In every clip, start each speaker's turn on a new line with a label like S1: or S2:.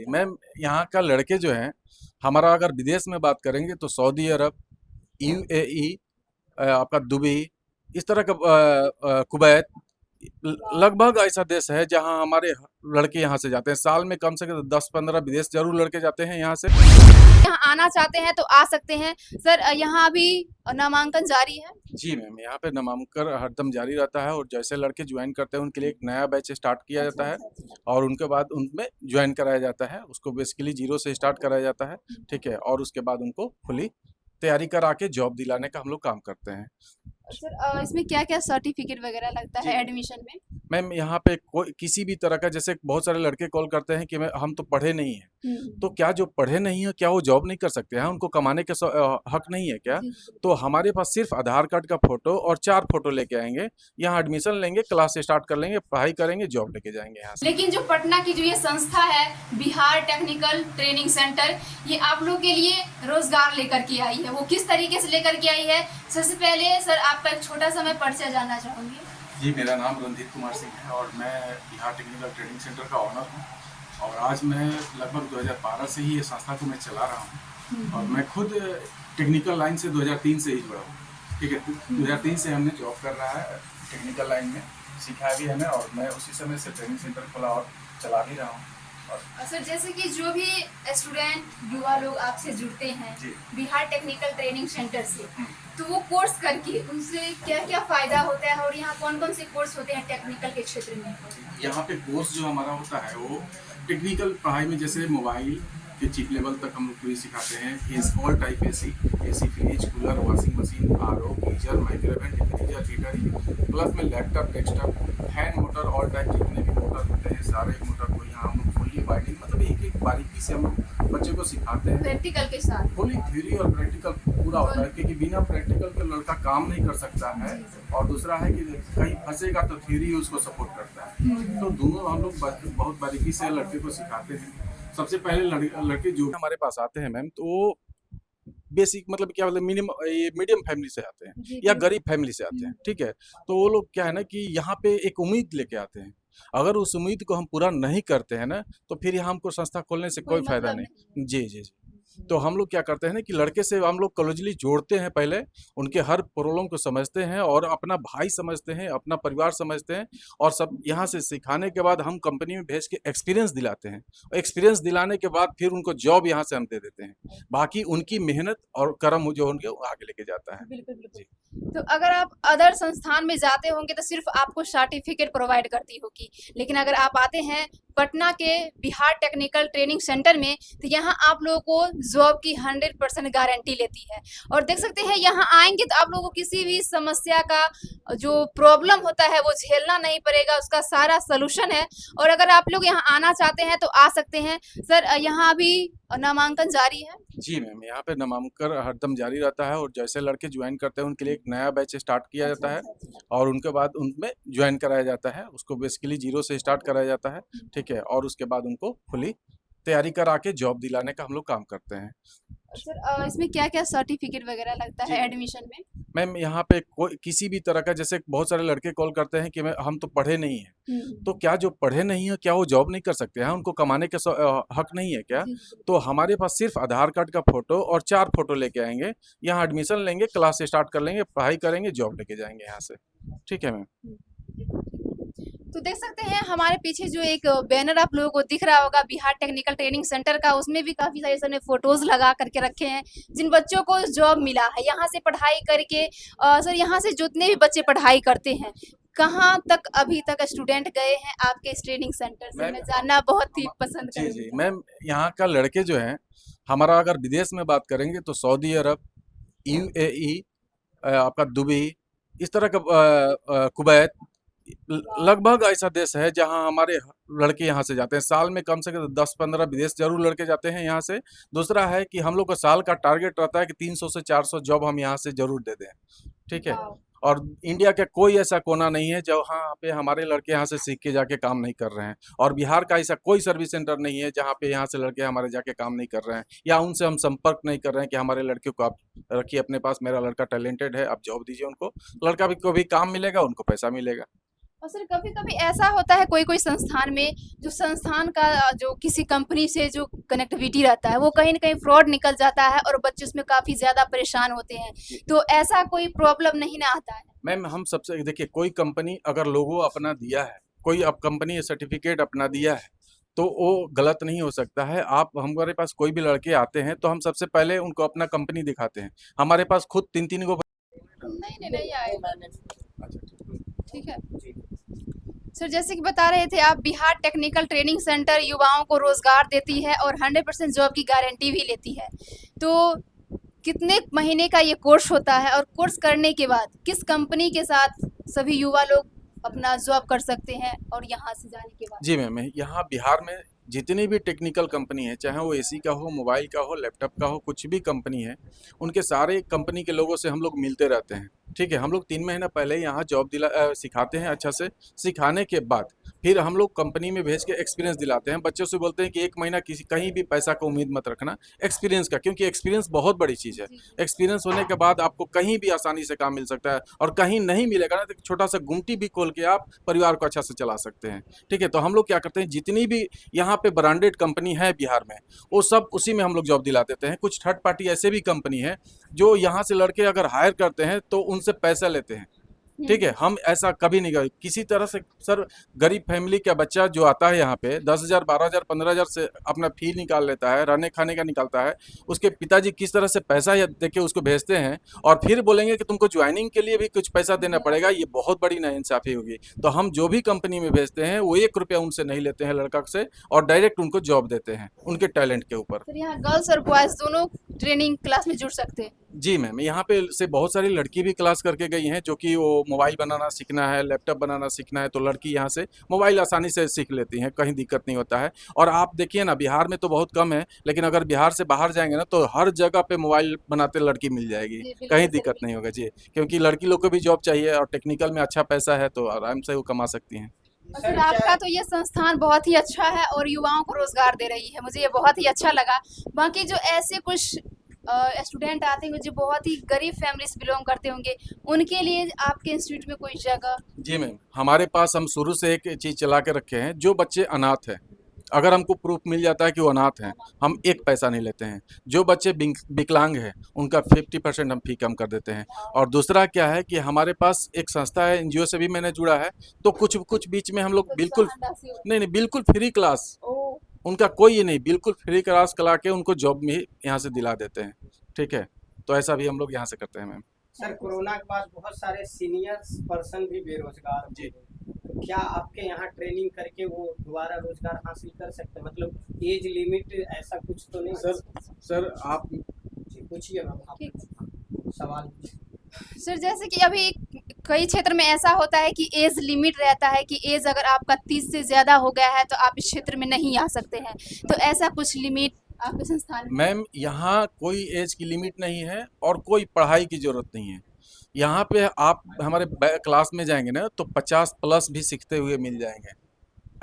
S1: Ma'am यहाँ का लड़के जो हैं, हमारा अगर विदेश में बात करेंगे तो सऊदी अरब, यूएई, आपका दुबई, इस तरह का कुवैत, लगभग ऐसा देश है जहाँ हमारे लड़के यहाँ से जाते हैं। साल में कम से कम 10-15 विदेश जरूर लड़के जाते हैं यहाँ से।
S2: यहाँ आना चाहते हैं तो आ सकते हैं सर। यहाँ अभी नामांकन जारी है।
S1: जी मैम, यहाँ पे नामांकन हरदम जारी रहता है और जैसे लड़के ज्वाइन करते हैं उनके लिए एक नया बैच स्टार्ट किया
S2: अच्छा
S1: जाता है
S2: अच्छा अच्छा।
S1: और उनके बाद उनमें ज्वाइन कराया जाता है। उसको बेसिकली जीरो से स्टार्ट कराया जाता है, ठीक है, और उसके बाद उनको फुली तैयारी करा के जॉब दिलाने का हम लोग काम करते हैं।
S2: सर इसमें क्या क्या सर्टिफिकेट वगैरह लगता
S1: जी
S2: है एडमिशन में?
S1: मैम, यहाँ पे कोई किसी भी तरह का, जैसे बहुत सारे लड़के कॉल करते हैं कि मैं हम तो पढ़े नहीं हैं, तो क्या जो पढ़े नहीं है क्या वो जॉब नहीं कर सकते हैं? उनको कमाने के हक नहीं है क्या?
S2: जी जी
S1: तो हमारे पास सिर्फ आधार कार्ड का फोटो और 4 फोटो लेके आएंगे, यहाँ एडमिशन लेंगे, क्लास स्टार्ट कर लेंगे, पढ़ाई करेंगे, जॉब लेके जाएंगे यहाँ से।
S2: लेकिन जो पटना की जो ये संस्था है बिहार टेक्निकल ट्रेनिंग सेंटर, ये आप लोग के लिए रोजगार लेकर के आई है। वो किस तरीके से लेकर के आई है, सबसे पहले सर आपका एक छोटा सा मैं परिचय जानना चाहूंगी।
S1: जी, मेरा नाम रणधीर कुमार सिंह है और मैं बिहार टेक्निकल ट्रेनिंग सेंटर का ऑनर हूँ और आज मैं लगभग 2012 से ही ये संस्था को मैं चला रहा हूँ और मैं खुद टेक्निकल लाइन से 2003 से ही जुड़ा हूँ, ठीक है। 2003 से हमने जॉब कर रहा है टेक्निकल लाइन में, सीखा भी हमें और मैं उसी समय से ट्रेनिंग सेंटर खोला और चला भी रहा हूँ। और
S2: सर जैसे कि जो भी स्टूडेंट युवा लोग आपसे जुड़ते हैं
S1: जी।
S2: बिहार टेक्निकल ट्रेनिंग सेंटर से, तो वो कोर्स करके उनसे क्या क्या फायदा होता है और यहाँ कौन कौन से कोर्स होते हैं टेक्निकल के क्षेत्र में?
S1: यहाँ पे कोर्स जो हमारा होता है वो टेक्निकल पढ़ाई में, जैसे मोबाइल के चिप लेवल तक हम लोग पूरी सिखाते हैं। All type AC, fridge, cooler, washing machine, RO, geyser, microwave, refrigerator, heater, plus में laptop, desktop, hand motor, all type जितने भी मोटर होते हैं सारे मोटर को यहाँ हम लोग फुली वायरिंग, मतलब एक एक बारीकी से हम लोग बच्चे को सिखाते हैं।
S2: प्रैक्टिकल के साथ
S1: फुली थ्योरी और प्रैक्टिकल पूरा होता है, क्योंकि बिना प्रैक्टिकल के लड़का काम नहीं कर सकता है। और दूसरा है कि कहीं फंसेगा तो थ्योरी उसको सपोर्ट करता है। तो दोनों हम लोग बहुत बारीकी से लड़के को सिखाते हैं। सबसे पहले लड़के जो हमारे पास आते हैं मैम, तो बेसिक मतलब क्या, मतलब ये मीडियम फैमिली से आते हैं या गरीब फैमिली से आते हैं, ठीक है। तो वो लोग क्या है ना कि यहाँ पे एक उम्मीद लेके आते हैं। अगर उस उम्मीद को हम पूरा नहीं करते हैं ना, तो फिर यहाँ हमको संस्था खोलने से कोई फायदा
S2: मतलब
S1: नहीं। जी जी जी। तो हम लोग क्या करते हैं ना कि लड़के से हम लोग क्लोजली जोड़ते हैं, पहले उनके हर प्रॉब्लम को समझते हैं और अपना भाई समझते हैं, अपना परिवार समझते हैं। और सब यहाँ से सिखाने के बाद हम कंपनी में भेज के एक्सपीरियंस दिलाते हैं। एक्सपीरियंस दिलाने के बाद फिर उनको जॉब यहाँ से हम दे देते हैं। बाकी उनकी मेहनत और कर्म जो होंगे वो आगे लेके जाता है।
S2: बिल्कुल बिल्कुल।
S1: जी।
S2: तो अगर आप अदर संस्थान में जाते होंगे तो सिर्फ आपको सर्टिफिकेट प्रोवाइड करती होगी, लेकिन अगर आप आते हैं पटना के बिहार टेक्निकल ट्रेनिंग सेंटर में तो यहाँ आप लोगों को जॉब की 100% गारंटी लेती है। और देख सकते हैं यहाँ आएंगे तो आप लोगों को किसी भी समस्या का जो प्रॉब्लम होता है वो झेलना नहीं पड़ेगा, उसका सारा सलूशन है। और अगर आप लोग यहाँ आना चाहते हैं तो आ सकते हैं सर। यहाँ अभी नामांकन जारी है।
S1: जी मैम, यहाँ पे नामांकन हरदम जारी रहता है और जैसे लड़के ज्वाइन करते हैं उनके लिए एक नया बैच स्टार्ट किया
S2: अच्छा
S1: जाता है
S2: अच्छा अच्छा।
S1: और उनके बाद उनमें ज्वाइन कराया जाता है। उसको बेसिकली जीरो से स्टार्ट कराया जाता है, ठीक है, और उसके बाद उनको फुली तैयारी करा के जॉब दिलाने का हम लोग काम करते हैं।
S2: सर इसमें क्या क्या सर्टिफिकेट वगैरह लगता
S1: जी
S2: है एडमिशन में?
S1: मैम, यहाँ पे कोई किसी भी तरह का, जैसे बहुत सारे लड़के कॉल करते हैं कि हम तो पढ़े नहीं हैं, तो क्या जो पढ़े नहीं है क्या वो जॉब नहीं कर सकते हैं? उनको कमाने के हक नहीं है क्या?
S2: जी जी
S1: तो हमारे पास सिर्फ आधार कार्ड का फोटो और 4 फोटो लेके आएंगे, यहाँ एडमिशन लेंगे, क्लास स्टार्ट कर लेंगे, पढ़ाई करेंगे, जॉब लेके जाएंगे यहाँ से, ठीक है मैम।
S2: तो देख सकते हैं हमारे पीछे जो एक बैनर आप लोगों को दिख रहा होगा बिहार टेक्निकल ट्रेनिंग सेंटर का, उसमें भी काफी सारे सर ने फोटोज लगा करके रखे हैं जिन बच्चों को जॉब मिला है यहाँ से पढ़ाई करके। सर यहाँ से जितने भी बच्चे पढ़ाई करते हैं कहाँ तक अभी तक स्टूडेंट गए हैं आपके इस ट्रेनिंग सेंटर से, मैं जानना बहुत ही पसंद
S1: जी जी
S2: करूंगी।
S1: मैम, यहाँ का लड़के जो हैं, हमारा अगर विदेश में बात करेंगे तो सऊदी अरब, यूएई, आपका दुबई, इस तरह का कुवैत, लगभग ऐसा देश है जहाँ हमारे लड़के यहाँ से जाते हैं। साल में कम से कम 10-15 विदेश जरूर लड़के जाते हैं यहाँ से। दूसरा है कि हम लोग का साल का टारगेट रहता है कि 300 से 400 जॉब हम यहाँ से जरूर दे दें, ठीक है।
S2: वाह।
S1: और इंडिया का कोई ऐसा कोना नहीं है जहाँ पे हमारे लड़के यहाँ से सीख के जाके काम नहीं कर रहे हैं। और बिहार का ऐसा कोई सर्विस सेंटर नहीं है जहाँ पे यहाँ से लड़के हमारे जाके काम नहीं कर रहे हैं या उनसे हम संपर्क नहीं कर रहे हैं कि हमारे लड़के को आप रखिए अपने पास, मेरा लड़का टैलेंटेड है, आप जॉब दीजिए उनको। लड़का भी को भी काम मिलेगा, उनको पैसा मिलेगा।
S2: और सर कभी कभी ऐसा होता है कोई कोई संस्थान में, जो संस्थान का जो किसी कंपनी से जो कनेक्टिविटी रहता है वो कहीं ना कहीं फ्रॉड निकल जाता है और बच्चे उसमें काफी ज्यादा परेशान होते हैं, तो ऐसा कोई प्रॉब्लम नहीं ना आता है?
S1: मैम हम सबसे देखिए, कोई कंपनी अगर लोगो अपना दिया है, कोई अब कंपनी सर्टिफिकेट अपना दिया है, तो वो गलत नहीं हो सकता है। आप हमारे पास कोई भी लड़के आते हैं तो हम सबसे पहले उनको अपना कंपनी दिखाते हैं। हमारे पास खुद 3-3 गो।
S2: नहीं नहीं नहीं आएगा।
S1: अच्छा
S2: ठीक है
S3: जी।
S2: सर, जैसे कि बता रहे थे आप, बिहार टेक्निकल ट्रेनिंग सेंटर युवाओं को रोजगार देती है और 100% जॉब की गारंटी भी लेती है। तो कितने महीने का ये कोर्स होता है, और कोर्स करने के बाद किस कंपनी के साथ सभी युवा लोग अपना जॉब कर सकते हैं, और यहाँ से जाने के बाद?
S1: जी मैम, यहाँ बिहार में जितनी भी टेक्निकल कंपनी है, चाहे वो एसी का हो, मोबाइल का हो, लैपटॉप का हो, कुछ भी कंपनी है, उनके सारे कंपनी के लोगों से हम लोग मिलते रहते हैं। ठीक है, हम लोग 3 महीना पहले यहाँ जॉब सिखाते हैं अच्छा से। सिखाने के बाद फिर हम लोग कंपनी में भेज के एक्सपीरियंस दिलाते हैं। बच्चों से बोलते हैं कि 1 महीना किसी कहीं भी पैसा का उम्मीद मत रखना, एक्सपीरियंस का, क्योंकि एक्सपीरियंस बहुत बड़ी चीज़ है। एक्सपीरियंस होने के बाद आपको कहीं भी आसानी से काम मिल सकता है, और कहीं नहीं मिलेगा ना तो छोटा सा गुमटी भी खोल के आप परिवार को अच्छा से चला सकते हैं। ठीक है, तो हम लोग क्या करते हैं, जितनी भी यहाँ पे ब्रांडेड कंपनी है बिहार में, वो सब उसी में हम लोग जॉब दिला देते हैं। कुछ थर्ड पार्टी ऐसे भी कंपनी है जो यहाँ से लड़के अगर हायर करते हैं तो उनसे पैसा लेते हैं। ठीक है, हम ऐसा कभी नहीं कर किसी तरह से। सर, गरीब फैमिली का बच्चा जो आता है यहाँ पे 10,000, 12,000, 15,000 से अपना फी निकाल लेता है, रहने खाने का निकालता है। उसके पिताजी किस तरह से पैसा दे के उसको भेजते हैं, और फिर बोलेंगे कि तुमको ज्वाइनिंग के लिए भी कुछ पैसा देना पड़ेगा, ये बहुत बड़ी नाइंसाफ़ी होगी। तो हम जो भी कंपनी में भेजते हैं वो 1 रुपया उनसे नहीं लेते हैं लड़का से, और डायरेक्ट उनको जॉब देते हैं उनके टैलेंट के ऊपर।
S2: सर, यहाँ गर्ल्स और बॉयज दोनों ट्रेनिंग क्लास में जुड़ सकते हैं?
S1: जी मैम, यहाँ पे से बहुत सारी लड़की भी क्लास करके गई हैं, जो कि वो मोबाइल बनाना सीखना है, लैपटॉप बनाना सीखना है, तो लड़की यहाँ से मोबाइल आसानी से सीख लेती हैं, कहीं दिक्कत नहीं होता है। और आप देखिए ना, बिहार में तो बहुत कम है, लेकिन अगर बिहार से बाहर जाएंगे ना तो हर जगह पे मोबाइल बनाते लड़की मिल जाएगी,
S2: जी, बिल्कुल
S1: कहीं
S2: सर,
S1: दिक्कत नहीं होगा जी। क्योंकि लड़की लोग को भी जॉब चाहिए, और टेक्निकल में अच्छा पैसा है तो आराम से वो कमा सकती हैं।
S2: और सर, आपका तो ये संस्थान बहुत ही अच्छा है और युवाओं को रोजगार दे रही है, मुझे ये बहुत ही अच्छा लगा। बाकी जो ऐसे कुछ स्टूडेंट आते होंगे जो बहुत ही गरीब फैमिली से बिलोंग करते होंगे, उनके लिए आपके इंस्टीट्यूट में कोई जगह?
S1: जी मैम, हमारे पास हम शुरू से एक चीज़ चला के रखे हैं, जो बच्चे अनाथ हैं, अगर हमको प्रूफ मिल जाता है कि वो अनाथ हैं, हम 1 पैसा नहीं लेते हैं। जो बच्चे विकलांग हैं, उनका 50% हम फी कम कर देते हैं। और दूसरा क्या है कि हमारे पास एक संस्था है, एनजीओ से भी मैंने जुड़ा है, तो कुछ कुछ बीच में हम लोग बिल्कुल नहीं, बिल्कुल फ्री क्लास,
S2: ओ,
S1: उनका कोई ये नहीं, बिल्कुल फ्री क्लास करा के उनको जॉब में यहाँ से दिला देते हैं। ठीक है, तो ऐसा भी हम लोग यहाँ से करते हैं मैम।
S3: सर, कोरोना के बाद बहुत सारे सीनियर पर्सन भी बेरोजगार
S1: जी।
S3: तो क्या आपके यहाँ ट्रेनिंग करके वो दोबारा रोजगार हासिल कर सकते हैं? मतलब एज लिमिट ऐसा कुछ तो नहीं?
S1: सर आप
S3: जी, पूछिए मैम, आप सवाल पूछिए।
S2: सर, जैसे कि अभी कई क्षेत्र में ऐसा होता है कि एज लिमिट रहता है कि एज अगर आपका 30 से ज़्यादा हो गया है तो आप इस क्षेत्र में नहीं आ सकते हैं, तो ऐसा कुछ लिमिट आपके संस्थान में?
S1: मैम, यहाँ कोई एज की लिमिट नहीं है, और कोई पढ़ाई की ज़रूरत नहीं है। यहाँ पे आप हमारे क्लास में जाएंगे ना तो 50 प्लस भी सीखते हुए मिल जाएंगे,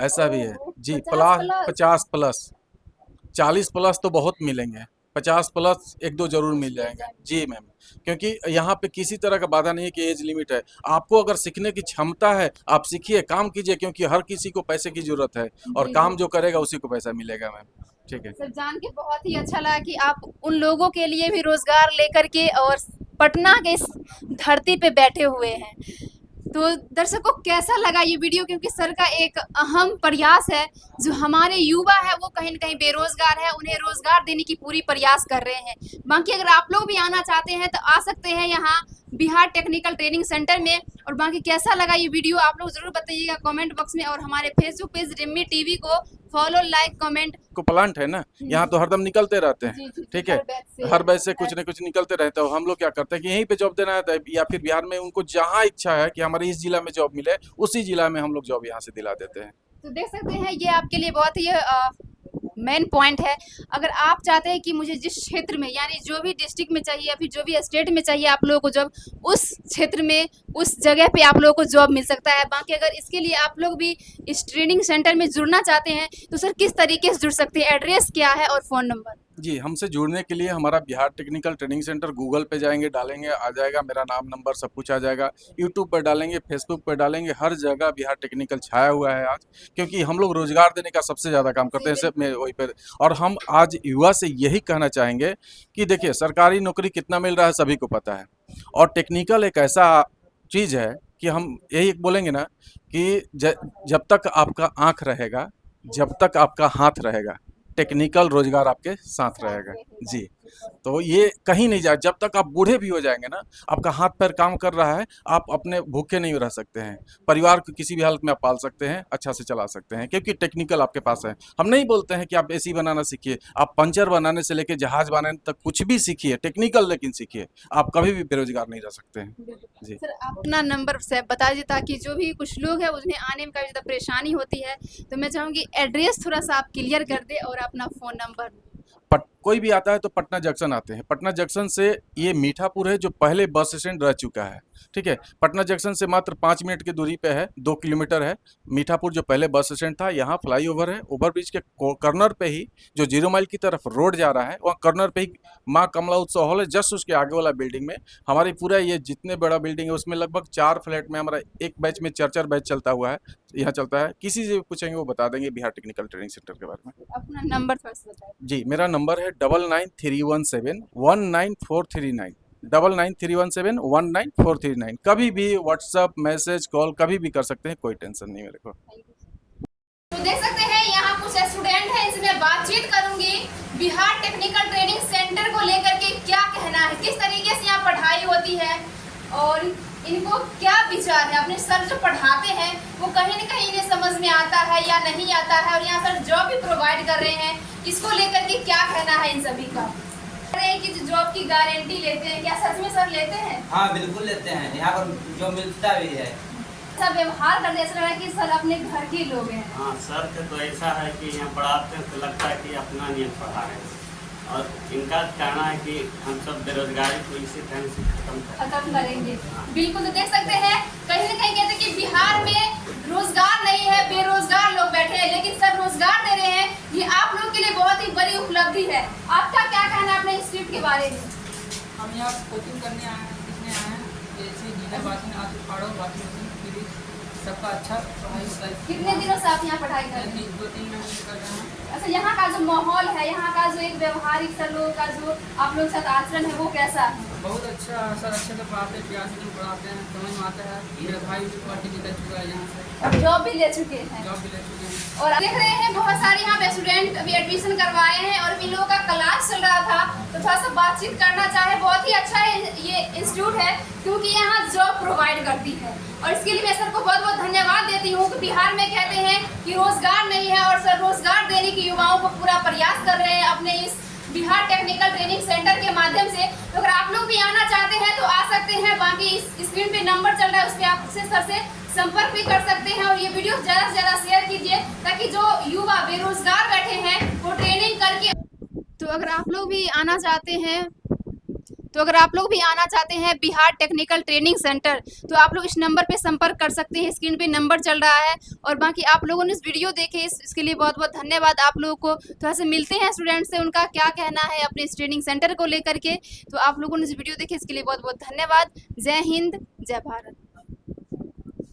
S1: ऐसा भी है जी। 50 प्लस, 40 प्लस तो बहुत मिलेंगे, 50 प्लस 1-2 जरूर मिल जाएंगे जी मैम। क्योंकि यहाँ पे किसी तरह का बाधा नहीं है कि एज लिमिट है। आपको अगर सीखने की क्षमता है, आप सीखिए, काम कीजिए, क्योंकि हर किसी को पैसे की जरूरत है, और
S2: जी,
S1: काम जो करेगा उसी को पैसा मिलेगा मैम। ठीक है
S2: सर, जान के बहुत ही अच्छा लगा कि आप उन लोगों के लिए भी रोजगार लेकर के और पटना के इस धरती पे बैठे हुए हैं। तो दर्शकों, कैसा लगा ये वीडियो? क्योंकि सर का एक अहम प्रयास है, जो हमारे युवा है वो कहीं न कहीं बेरोजगार है, उन्हें रोजगार देने की पूरी प्रयास कर रहे हैं। बाकी अगर आप लोग भी आना चाहते हैं तो आ सकते हैं यहाँ बिहार टेक्निकल ट्रेनिंग सेंटर में। और बाकी कैसा लगा ये वीडियो आप लोग जरूर बताइएगा कमेंट बॉक्स में, और हमारे फेसबुक पेज रिम्मी टीवी को फॉलो, लाइक, कमेंट।
S1: को प्लांट है ना, यहाँ तो हरदम निकलते रहते
S2: जी,
S1: हैं।
S2: जी,
S1: ठीक है, हर बैच से कुछ न कुछ निकलते रहते हैं। हम लोग क्या करते हैं कि यहीं पे जॉब देना रहता है, या फिर बिहार में उनको जहाँ इच्छा है कि हमारे इस जिला में जॉब मिले, उसी जिला में हम लोग जॉब यहाँ से दिला देते हैं।
S2: तो देख सकते हैं ये आपके लिए बहुत ही मेन पॉइंट है। अगर आप चाहते हैं कि मुझे जिस क्षेत्र में, यानी जो भी डिस्ट्रिक्ट में चाहिए या फिर जो भी स्टेट में चाहिए आप लोगों को जॉब, उस क्षेत्र में, उस जगह पे आप लोगों को जॉब मिल सकता है। बाकी अगर इसके लिए आप लोग भी इस ट्रेनिंग सेंटर में जुड़ना चाहते हैं तो सर किस तरीके से जुड़ सकते हैं? एड्रेस क्या है और फ़ोन नंबर?
S1: जी, हमसे जुड़ने के लिए हमारा Bihar technical training centre Google पे जाएँगे, डालेंगे, आ जाएगा, मेरा नाम, नंबर सब कुछ आ जाएगा। यूट्यूब पे डालेंगे, फेसबुक पे डालेंगे, हर जगह बिहार टेक्निकल छाया हुआ है आज, क्योंकि हम लोग रोज़गार देने का सबसे ज़्यादा काम करते हैं, सिर्फ मैं वहीं पे। और हम आज युवा से यही कहना चाहेंगे कि देखिए, सरकारी नौकरी कितना मिल रहा है सभी को पता है, और टेक्निकल एक ऐसा चीज़ है कि हम यही बोलेंगे ना कि जब तक आपका आँख रहेगा, जब तक आपका हाथ रहेगा, टेक्निकल रोजगार आपके साथ रहेगा। जी, तो ये कहीं नहीं जाए, जब तक आप बूढ़े भी हो जाएँगे ना, आपका हाथ पैर काम कर रहा है, आप अपने भूखे नहीं रह सकते हैं। परिवार को किसी भी हालत में आप पाल सकते हैं, अच्छा से चला सकते हैं, क्योंकि टेक्निकल आपके पास है। हम नहीं बोलते हैं कि आप एसी बनाना सीखिए, आप पंचर बनाने से लेके जहाज बनाने तक कुछ भी सीखिए, टेक्निकल लेकिन सीखिए, आप कभी भी बेरोजगार नहीं रह सकते हैं। जी।
S2: सर आप अपना नंबर से बता दीजिए, ताकि जो भी कुछ लोग हैं उन्हें आने में काफ़ी ज़्यादा परेशानी होती है, तो मैं चाहूँगी एड्रेस थोड़ा-सा आप क्लियर कर दें और अपना फ़ोन नंबर।
S1: कोई भी आता है तो पटना जंक्शन आते हैं। पटना जंक्शन से ये मीठापुर है, जो पहले बस स्टैंड रह चुका है, ठीक है। पटना जंक्शन से मात्र 5 मिनट की दूरी पे है, 2 किलोमीटर है। मीठापुर जो पहले बस स्टैंड था, यहाँ फ्लाईओवर है, ओवरब्रिज के कॉर्नर पे ही जो 0 माइल की तरफ रोड जा रहा है, वहाँ कॉर्नर पे ही माँ कमला उत्सव हॉल है, जस्ट उसके आगे वाला बिल्डिंग में हमारी पूरा ये जितने बड़ा बिल्डिंग है उसमें लगभग 4 फ्लैट में हमारा एक बैच में 4-4 बैच चलता हुआ है, यहाँ चलता है। किसी से भी पूछेंगे वो बता देंगे बिहार टेक्निकल ट्रेनिंग सेंटर के बारे में।
S2: अपना नंबर थोड़ा-सा बताएँ।
S1: जी, मेरा नंबर है 9931719439, 9931719439। कभी भी व्हाट्सअप, मैसेज, कॉल कभी भी कर सकते हैं, कोई टेंशन नहीं मेरे को।
S2: तो देख सकते हैं यहाँ कुछ स्टूडेंट हैं, इनसे मैं बातचीत करूंगी। बिहार टेक्निकल ट्रेनिंग सेंटर को लेकर के क्या कहना है, किस तरीके से यहाँ पढ़ाई होती है और इनको क्या विचार है। अपने सर जो पढ़ाते हैं वो कहीं न कहीं इन्हें समझ में आता है या नहीं आता है, और यहाँ सर जॉब भी प्रोवाइड कर रहे हैं, इसको लेकर के क्या कहना है इन सभी का। कह रहे हैं कि जॉब की गारंटी लेते हैं, क्या सच में सर लेते हैं?
S4: हाँ बिल्कुल लेते हैं, यहाँ पर जो मिलता भी है।
S2: सब व्यवहार करते ऐसा लग रहा है कि सर अपने घर के लोग हैं।
S5: हाँ सर का तो ऐसा है कि यहाँ पढ़ाते हैं तो लगता है कि अपना नियम पढ़ा रहे हैं, और इनका कहना है कि हम सब बेरोजगारी को इसी तरह से
S2: खत्म करेंगे। बिल्कुल, तो देख सकते हैं कहीं न कहीं कहते हैं कि बिहार में रोजगार नहीं है, बेरोजगार लोग बैठे हैं, लेकिन सर रोजगार दे रहे हैं। ये आप लोग के लिए बहुत ही बड़ी उपलब्धि है। आपका क्या कहना है अपने इंस्टीट्यूट के बारे में?
S6: हम यहाँ कोचिंग करने आए हैं, सीखने आए हैं, जैसे जिला बाकी आदि फाड़ो बाकी सबका अच्छा पढ़ाई होता है।
S2: कितने दिनों से आप यहाँ पढ़ाई कर रहे हैं?
S6: 2-3 महीने से कर रहे हैं।
S2: अच्छा, यहाँ का जो माहौल है, यहाँ का जो एक व्यवहारिक सर लोगों का जो आप लोग के साथ आचरण है वो कैसा है?
S6: बहुत अच्छा सर, अच्छे से पढ़ाते हैं, प्यार से पढ़ाते हैं, समझ में आता है। मेरा भाई भी पढ़ के निकल चुका है यहाँ से,
S2: और जॉब भी ले चुके हैं।
S6: जॉब भी ले चुके हैं।
S2: और देख रहे हैं बहुत सारे यहाँ पे स्टूडेंट अभी एडमिशन करवाए हैं, और इन लोगों का क्लास चल रहा था, तो थोड़ा सा बातचीत करना चाहे। बहुत ही अच्छा ये इंस्टीट्यूट है, क्योंकि यहाँ जॉब प्रोवाइड करती है, और इसके लिए मैं सर को बहुत बहुत धन्यवाद देती हूँ कि बिहार में कहते हैं कि रोजगार नहीं है, और सर रोजगार देने के युवाओं को पूरा प्रयास कर रहे हैं अपने इस बिहार टेक्निकल ट्रेनिंग सेंटर के माध्यम से। तो अगर आप लोग भी आना चाहते हैं तो आ सकते हैं, बाकी इस स्क्रीन पे नंबर चल रहा है, उस पर आप सर से संपर्क भी कर सकते हैं। और ये वीडियो ज़्यादा से ज़्यादा शेयर कीजिए, ताकि जो युवा बेरोजगार बैठे हैं वो ट्रेनिंग करके। तो अगर आप लोग भी आना चाहते हैं बिहार टेक्निकल ट्रेनिंग सेंटर, तो आप लोग इस नंबर पे संपर्क कर सकते हैं। स्क्रीन पे नंबर चल रहा है। और बाकी आप लोगों ने इस वीडियो देखे, इसके लिए बहुत बहुत धन्यवाद आप लोगों को। थोड़ा सा मिलते हैं स्टूडेंट से, उनका क्या कहना है अपने इस ट्रेनिंग सेंटर को लेकर के। तो आप लोगों ने इस वीडियो देखे, इसके लिए बहुत बहुत धन्यवाद। जय हिंद, जय भारत।